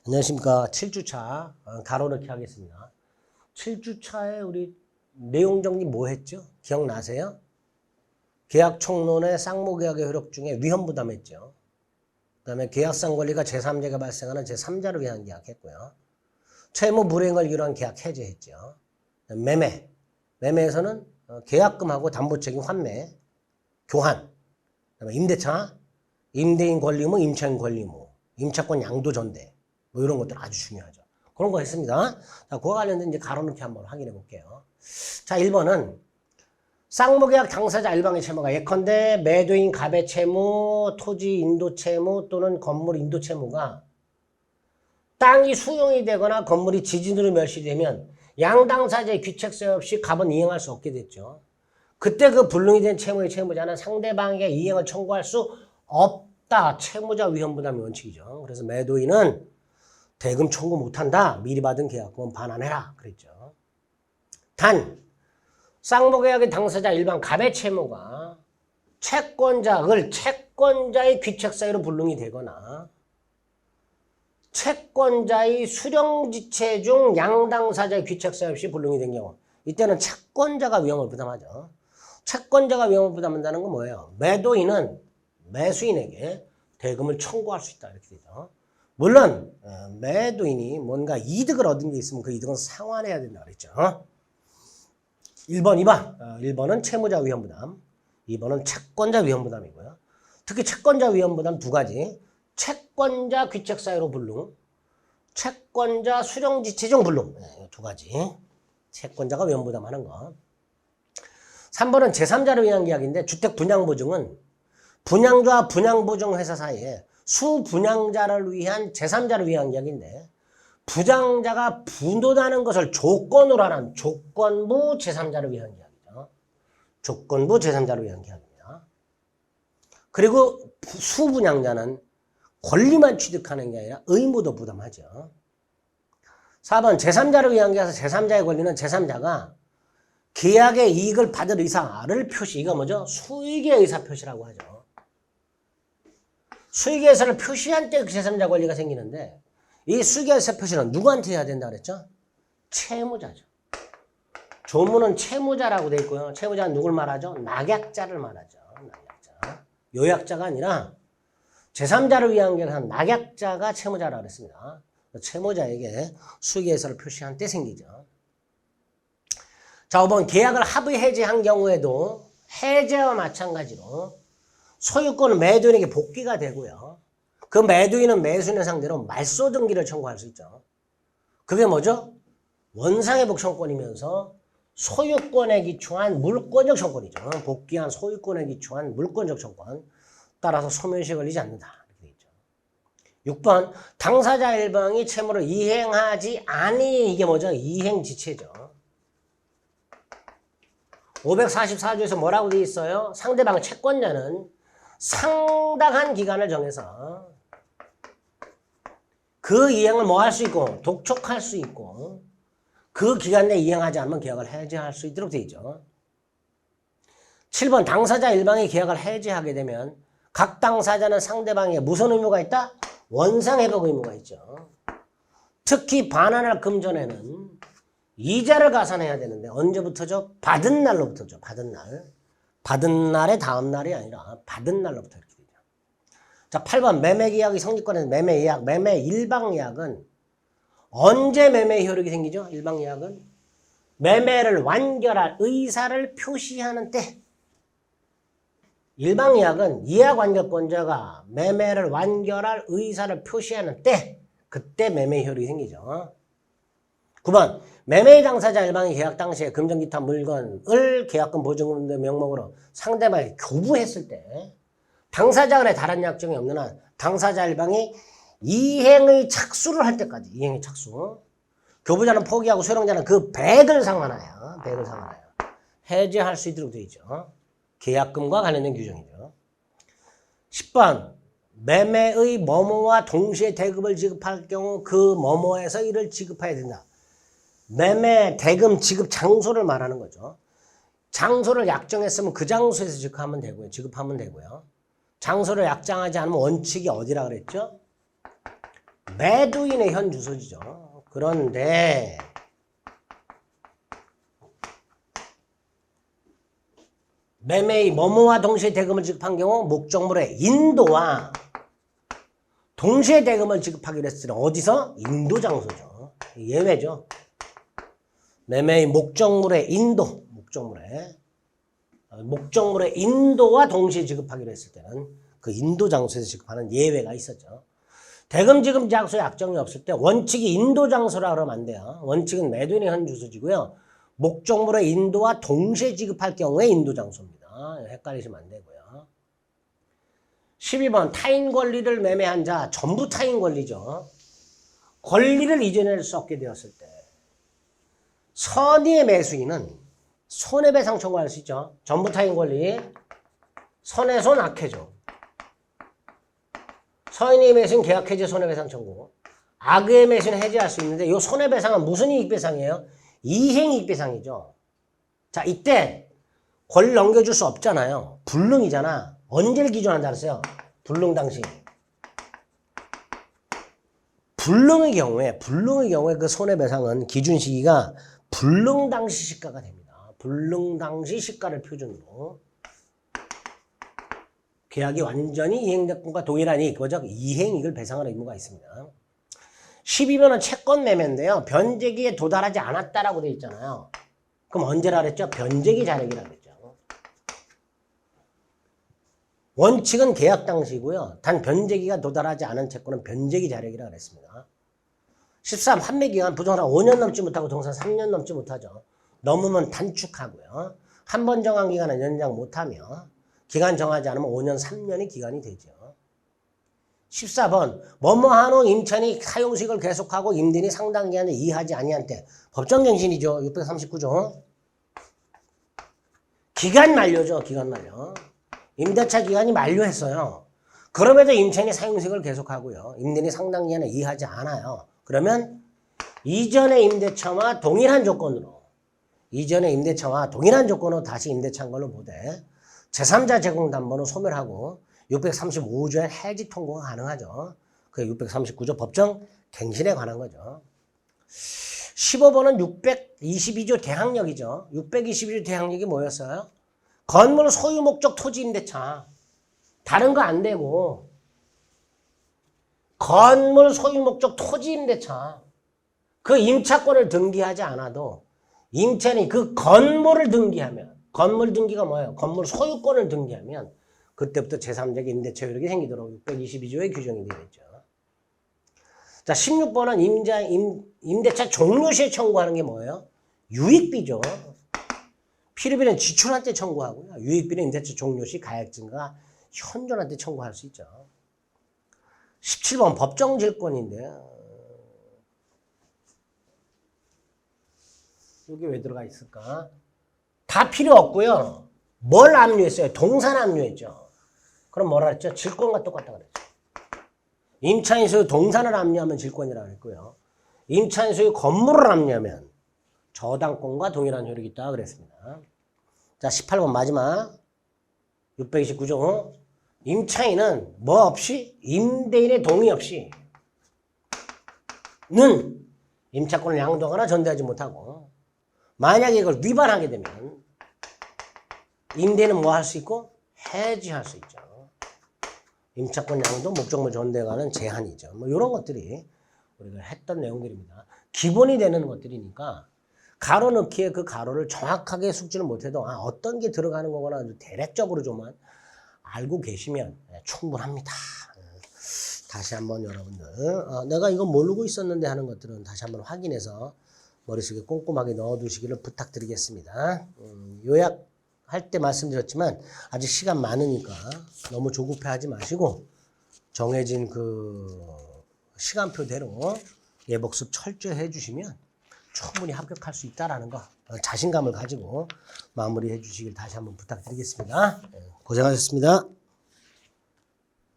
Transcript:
안녕하십니까. 7주차 가로넣기 하겠습니다. 7주차에 우리 내용 정리 뭐 했죠? 기억나세요? 계약총론의 쌍무계약의 효력 중에 위헌부담 했죠. 그 다음에 계약상 권리가 제3자가 발생하는 제3자를 위한 계약했고요. 채무 불이행을 이유로 계약 해제했죠. 매매. 매매에서는 계약금하고 담보책임 환매, 교환, 그다음에 임대차, 임대인 권리무, 임차인 권리무, 임차권 양도 전대, 뭐 이런 것들 아주 중요하죠. 그런 거 했습니다. 자, 그와 관련된 이제 가로넣기 한번 확인해 볼게요. 자, 1번은 쌍무계약 당사자 일방의 채무가 예컨대 매도인 갑의 채무, 토지 인도 채무 또는 건물 인도 채무가 땅이 수용이 되거나 건물이 지진으로 멸시되면 양당사자의 귀책세 없이 갑은 이행할 수 없게 됐죠. 그때 그 불능이 된 채무의 채무자는 상대방에게 이행을 청구할 수 없다. 채무자 위헌부담이 원칙이죠. 그래서 매도인은 대금 청구 못한다. 미리 받은 계약금은 반환해라. 그랬죠. 단 쌍무계약의 당사자 일반 갑의 채무가 채권자의 귀책 사유로 불능이 되거나 채권자의 수령지체 중 양당사자의 귀책 사유 없이 불능이 된 경우, 이때는 채권자가 위험을 부담하죠. 채권자가 위험을 부담한다는 건 뭐예요? 매도인은 매수인에게 대금을 청구할 수 있다. 이렇게 되죠. 물론 매도인이 뭔가 이득을 얻은 게 있으면 그 이득은 상환해야 된다 그랬죠. 1번, 2번. 1번은 채무자 위험부담, 2번은 채권자 위험부담이고요. 특히 채권자 위험부담 두 가지. 채권자 귀책 사유로 불능, 채권자 수령지체 중 불능. 네, 두 가지. 채권자가 위험부담하는 거. 3번은 제3자를 위한 계약인데, 주택 분양보증은 분양자와 분양보증회사 사이에 수분양자를 위한 제3자를 위한 계약인데, 부장자가 분도하는 것을 조건으로 하는 조건부 제3자를 위한 계약이죠. 조건부 제3자를 위한 계약입니다. 그리고 수분양자는 권리만 취득하는 게 아니라 의무도 부담하죠. 4번 제3자를 위한 계약에서 제3자의 권리는 제3자가 계약의 이익을 받을 의사를 표시, 이거 뭐죠? 수익의 의사 표시라고 하죠. 수익의 의사를 표시한 때 그 제3자 권리가 생기는데, 이 수익의 의사 표시는 누구한테 해야 된다 그랬죠? 채무자죠. 조문은 채무자라고 돼 있고요. 채무자는 누굴 말하죠? 낙약자를 말하죠. 낙약자. 요약자가 아니라 제3자를 위한 게 낙약자가 채무자라고 그랬습니다. 채무자에게 수익의 의사를 표시한 때 생기죠. 자, 5번 계약을 합의 해지한 경우에도 해제와 마찬가지로 소유권은 매도인에게 복귀가 되고요. 그 매도인은 매수인을 상대로 말소 등기를 청구할 수 있죠. 그게 뭐죠? 원상회복 청구권이면서 소유권에 기초한 물권적 청구권이죠. 복귀한 소유권에 기초한 물권적 청구권. 따라서 소멸시에 걸리지 않는다. 이렇게 되어 있죠. 6번 당사자 일방이 채무를 이행하지 아니, 이게 뭐죠? 이행지체죠. 544조에서 뭐라고 되어 있어요? 상대방 채권자는 상당한 기간을 정해서 그 이행을 뭐 할 수 있고 독촉할 수 있고 그 기간 내에 이행하지 않으면 계약을 해지할 수 있도록 되어 있죠. 7번 당사자 일방이 계약을 해지하게 되면 각 당사자는 상대방에게 무슨 의무가 있다? 원상회복 의무가 있죠. 특히 반환할 금전에는 이자를 가산해야 되는데 언제부터죠? 받은 날로부터죠. 받은 날. 받은 날의 다음 날이 아니라 받은 날로부터 이렇게 되죠. 자, 8번 매매계약의 성립권에서 매매예약, 매매 일방예약은 언제 매매 효력이 생기죠? 일방예약은 매매를 완결할 의사를 표시하는 때. 일방예약은 예약 완결권자가 매매를 완결할 의사를 표시하는 때, 그때 매매 효력이 생기죠. 9번 매매 당사자 일방이 계약 당시에 금전 기타 물건을 계약금 보증금 명목으로 상대방에게 교부했을 때 당사자 간에 다른 약정이 없는 한 당사자 일방이 이행의 착수를 할 때까지, 이행의 착수, 교부자는 포기하고 수령자는 그 배액을 상환하여 해지할 수 있도록 되어 있죠. 계약금과 관련된 규정이죠. 10번 매매의 뭐뭐와 동시에 대금을 지급할 경우 그 뭐뭐에서 이를 지급해야 된다. 매매 대금 지급 장소를 말하는 거죠. 장소를 약정했으면 그 장소에서 지급하면 되고요. 장소를 약정하지 않으면 원칙이 어디라 그랬죠? 매도인의 현 주소지죠. 그런데 매매의 뭐뭐와 동시에 대금을 지급한 경우 목적물의 인도와 동시에 대금을 지급하기로 했을 때는 어디서? 인도 장소죠. 예외죠. 매매의 목적물의 인도, 목적물의 인도와 동시에 지급하기로 했을 때는 그 인도 장소에서 지급하는 예외가 있었죠. 대금 지급 장소에 약정이 없을 때 원칙이 인도 장소라 그러면 안 돼요. 원칙은 매도인의 현 주소지고요. 목적물의 인도와 동시에 지급할 경우에 인도 장소입니다. 헷갈리시면 안 되고요. 12번 타인 권리를 매매한 자, 전부 타인 권리죠. 권리를 이전할 수 없게 되었을 때 선의의 매수인은 손해배상 청구할 수 있죠. 전부 타인 권리, 선해손 악해죠. 선의의 매수인 계약 해지 손해배상 청구, 악의 매수인 해지할 수 있는데 이 손해배상은 무슨 이익배상이에요? 이행이익배상이죠. 자, 이때 권리 넘겨줄 수 없잖아요. 불능이잖아. 언제를 기준한다 그랬어요? 불능 당시. 불능의 경우에 그 손해배상은 기준 시기가 불능 당시 시가가 됩니다. 불능 당시 시가를 표준으로. 계약이 완전히 이행됐건과 동일한 이익, 이행이익을 배상하는 의무가 있습니다. 12번은 채권 매매인데요. 변제기에 도달하지 않았다라고 되어 있잖아요. 그럼 언제라 그랬죠? 변제기 자력이라고 그랬죠. 원칙은 계약 당시고요. 단 변제기가 도달하지 않은 채권은 변제기 자력이라고 그랬습니다. 13. 판매기간 부동산 5년 넘지 못하고 동산 3년 넘지 못하죠. 넘으면 단축하고요. 한 번 정한 기간은 연장 못하며 기간 정하지 않으면 5년, 3년이 기간이 되죠. 14번 뭐뭐한 후 임차인이 사용수익을 계속하고 임대인이 상당 기간을 이해하지 아니한 때 법정갱신이죠. 639조. 기간 만료죠. 기간 만료. 임대차 기간이 만료했어요. 그럼에도 임차인이 사용수익을 계속하고요. 임대인이 상당 기간을 이해하지 않아요. 그러면 이전의 임대차와 동일한 조건으로 다시 임대차한 걸로 보되 제3자 제공담보는 소멸하고 635조의 해지 통고가 가능하죠. 그게 639조 법정 갱신에 관한 거죠. 15번은 622조 대항력이죠. 622조 대항력이 뭐였어요? 건물 소유 목적 토지 임대차. 다른 거 안 되고 건물 소유 목적 토지 임대차. 그 임차권을 등기하지 않아도 임차인이 그 건물을 등기하면, 건물 등기가 뭐예요? 건물 소유권을 등기하면 그때부터 제3자의 임대차 효력이 생기도록 622조의 규정이 되어 있죠. 자, 16번은 임대차 종료 시에 청구하는 게 뭐예요? 유익비죠. 필요비는 지출할 때 청구하고요. 유익비는 임대차 종료 시 가액증가 현존할 때 청구할 수 있죠. 17번 법정질권인데요. 여기 왜 들어가 있을까? 다 필요 없고요. 뭘 압류했어요? 동산 압류했죠. 그럼 뭐라 그랬죠? 질권과 똑같다고 그랬죠. 임차인 소유 동산을 압류하면 질권이라고 했고요. 임차인 소유 건물을 압류하면 저당권과 동일한 효력이 있다 그랬습니다. 자, 18번 마지막 629조. 임차인은 뭐 없이 임대인의 동의 없이는 임차권을 양도하거나 전대하지 못하고 만약에 이걸 위반하게 되면 임대인은 뭐 할 수 있고 해지할 수 있죠. 임차권 양도 목적물 전대에 관한 제한이죠. 뭐 이런 것들이 우리가 했던 내용들입니다. 기본이 되는 것들이니까 가로 넣기에 그 가로를 정확하게 숙지를 못해도 어떤 게 들어가는 거거나 대략적으로 좀만 알고 계시면 충분합니다. 다시 한번 여러분들 내가 이거 모르고 있었는데 하는 것들은 다시 한번 확인해서 머릿속에 꼼꼼하게 넣어두시기를 부탁드리겠습니다. 요약할 때 말씀드렸지만 아직 시간 많으니까 너무 조급해하지 마시고 정해진 그 시간표대로 예복습 철저히 해주시면 충분히 합격할 수 있다라는 거 자신감을 가지고 마무리해 주시길 다시 한번 부탁드리겠습니다. 고생하셨습니다.